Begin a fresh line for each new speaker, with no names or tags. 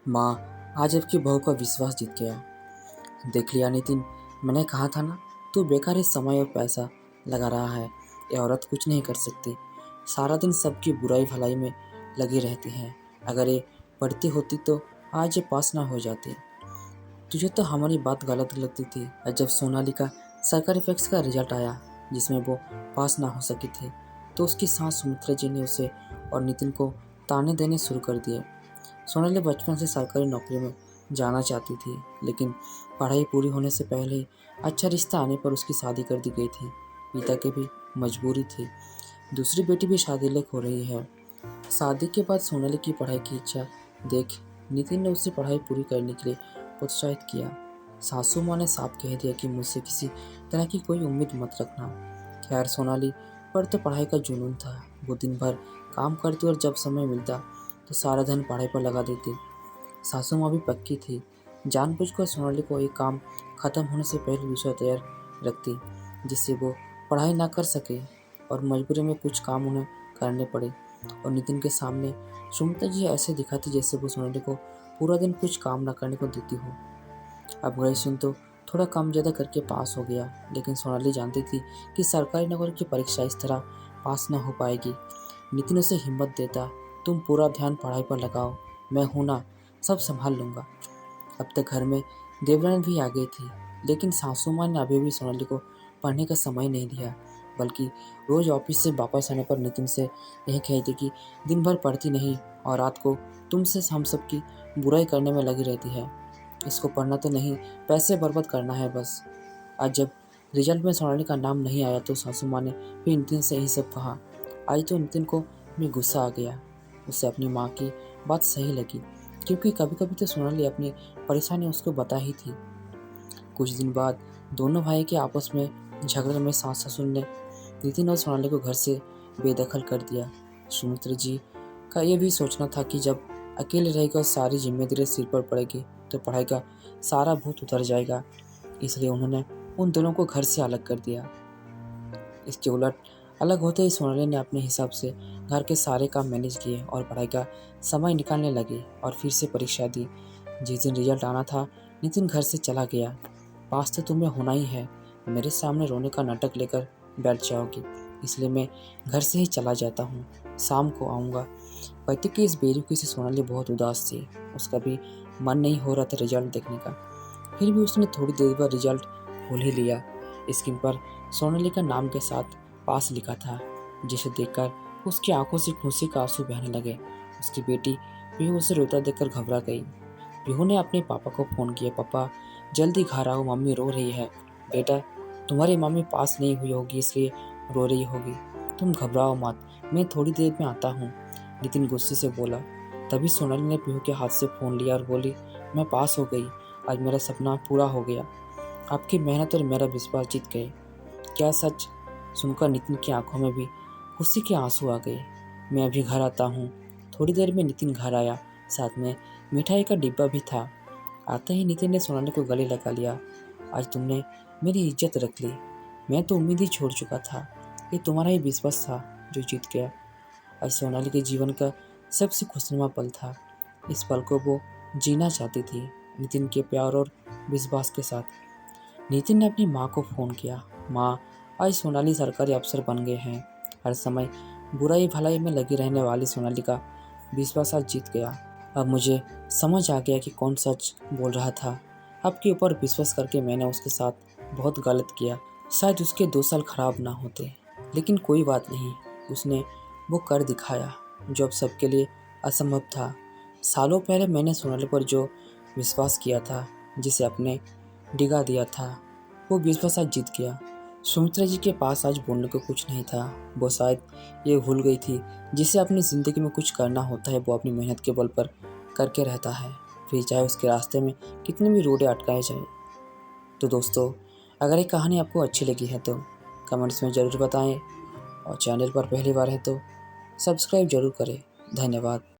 माँ, आज आपकी बहू का विश्वास जीत गया। देख लिया नितिन, मैंने कहा था ना, तू बेकार ही समय और पैसा लगा रहा है। ये औरत कुछ नहीं कर सकती, सारा दिन सबकी बुराई भलाई में लगी रहती है। अगर ये पढ़ती होती तो आज ये पास ना हो जाती। तुझे तो हमारी बात गलत लगती थी। और जब सोनाली का सरकारी परीक्षा का रिजल्ट आया जिसमें वो पास ना हो सकी थी, तो उसकी सास सुमित्रा जी ने उसे और नितिन को ताने देने शुरू कर दिए। सोनाली बचपन से सरकारी नौकरी में जाना चाहती थी, लेकिन पढ़ाई पूरी होने से पहले ही अच्छा रिश्ता आने पर उसकी शादी कर दी गई थी। पिता की भी मजबूरी थी, दूसरी बेटी भी शादी लायक हो रही है। शादी के बाद सोनाली की पढ़ाई की इच्छा देख नितिन ने उसे पढ़ाई पूरी करने के लिए प्रोत्साहित किया। सासू माँ ने साफ कह दिया कि मुझसे किसी तरह की कोई उम्मीद मत रखना। खैर, सोनाली पर तो पढ़ाई का जुनून था। वो दिन भर काम करती और जब समय मिलता तो सारा धन पढ़ाई पर लगा देती। सासू माँ भी पक्की थी, जानबूझकर सोनाली को एक काम खत्म होने से पहले दूसरा तैयार रखती, जिससे वो पढ़ाई ना कर सके और मजबूरी में कुछ काम उन्हें करने पड़े। और नितिन के सामने सुमित्रा जी ऐसे दिखाती जैसे वो सोनाली को पूरा दिन कुछ काम ना करने को देती हो। अब ग्रेजुएशन तो थोड़ा कम ज़्यादा करके पास हो गया, लेकिन सोनाली जानती थी कि सरकारी नौकरी की परीक्षा इस तरह पास न हो पाएगी। नितिन उसे हिम्मत देता, तुम पूरा ध्यान पढ़ाई पर लगाओ, मैं हूं ना, सब संभाल लूँगा। अब तक घर में देवरानी भी आ गई थी, लेकिन सासू माँ ने अभी भी सोनाली को पढ़ने का समय नहीं दिया, बल्कि रोज़ ऑफिस से वापस आने पर नितिन से यही कहती कि दिन भर पढ़ती नहीं और रात को तुमसे हम सबकी बुराई करने में लगी रहती है। इसको पढ़ना तो नहीं, पैसे बर्बाद करना है बस। आज जब रिजल्ट में सोनाली का नाम नहीं आया तो सासू माँ ने भी नितिन से यही सब कहा। आज तो नितिन को भी गुस्सा आ गया। उसे अपनी माँ की बात सही लगी, क्योंकि कभी कभी तो सोनाली अपनी परेशानी उसको बता ही थी। कुछ दिन बाद दोनों भाई के आपस में झगड़े में सास ससुर ने नितिन और सोनाली को घर से बेदखल कर दिया। सुमित्रा जी का ये भी सोचना था कि जब अकेले रहेगा और सारी जिम्मेदारी सिर पर पड़ेगी तो पढ़ाई का सारा भूत उतर जाएगा, इसलिए उन्होंने उन दोनों को घर से अलग कर दिया। इसके उलट अलग होते ही सोनाली ने अपने हिसाब से घर के सारे काम मैनेज किए और पढ़ाई का समय निकालने लगी और फिर से परीक्षा दी। जिस दिन रिजल्ट आना था, नितिन घर से चला गया। पास तो तुम्हें होना ही है, मेरे सामने रोने का नाटक लेकर बैठ जाओगी, इसलिए मैं घर से ही चला जाता हूँ, शाम को आऊँगा। पति की इस बेरुखी से सोनाली बहुत उदास थी। उसका भी मन नहीं हो रहा था रिजल्ट देखने का, फिर भी उसने थोड़ी देर बाद रिजल्ट खोल ही लिया। स्क्रीन पर सोनाली का नाम के साथ पास लिखा था, जिसे देखकर उसकी आंखों से खुशी का आंसू बहने लगे। उसकी बेटी पीहू उसे रोता देखकर घबरा गई। पीहू ने अपने पापा को फ़ोन किया, पापा जल्दी घर आओ, मम्मी रो रही है। बेटा, तुम्हारी मम्मी पास नहीं हुई होगी इसलिए रो रही होगी, तुम घबराओ मत, मैं थोड़ी देर में आता हूँ, नितिन गुस्से से बोला। तभी सोनाली ने पीहू के हाथ से फ़ोन लिया और बोली, मैं पास हो गई, आज मेरा सपना पूरा हो गया, आपकी मेहनत और मेरा विश्वास जीत गए। क्या सच? सुनकर नितिन की आंखों में भी खुशी के आंसू आ गए। मैं अभी घर आता हूँ। थोड़ी देर में नितिन घर आया, साथ में मिठाई का डिब्बा भी था। आते ही नितिन ने सोनाली को गले लगा लिया। आज तुमने मेरी इज्जत रख ली, मैं तो उम्मीद ही छोड़ चुका था, ये तुम्हारा ही विश्वास था जो जीत गया। आज सोनाली के जीवन का सबसे खुशनुमा पल था। इस पल को वो जीना चाहती थी, नितिन के प्यार और विश्वास के साथ। नितिन ने अपनी माँ को फ़ोन किया, माँ, आज सोनाली सरकारी अफसर बन गए हैं। हर समय बुराई भलाई में लगी रहने वाली सोनाली का विश्वास आज जीत गया। अब मुझे समझ आ गया कि कौन सच बोल रहा था। आपके ऊपर विश्वास करके मैंने उसके साथ बहुत गलत किया। शायद उसके 2 साल खराब ना होते, लेकिन कोई बात नहीं, उसने वो कर दिखाया जो अब सबके लिए असंभव था। सालों पहले मैंने सोनाली पर जो विश्वास किया था, जिसे अपने डिगा दिया था, वो विश्वास आज जीत गया। सुमित्रा जी के पास आज बोलने को कुछ नहीं था। वो शायद ये भूल गई थी, जिसे अपनी ज़िंदगी में कुछ करना होता है वो अपनी मेहनत के बल पर करके रहता है, फिर चाहे उसके रास्ते में कितनी भी रोड़ें अटकाए जाए। तो दोस्तों, अगर ये कहानी आपको अच्छी लगी है तो कमेंट्स में ज़रूर बताएं और चैनल पर पहली बार है तो सब्सक्राइब ज़रूर करें। धन्यवाद।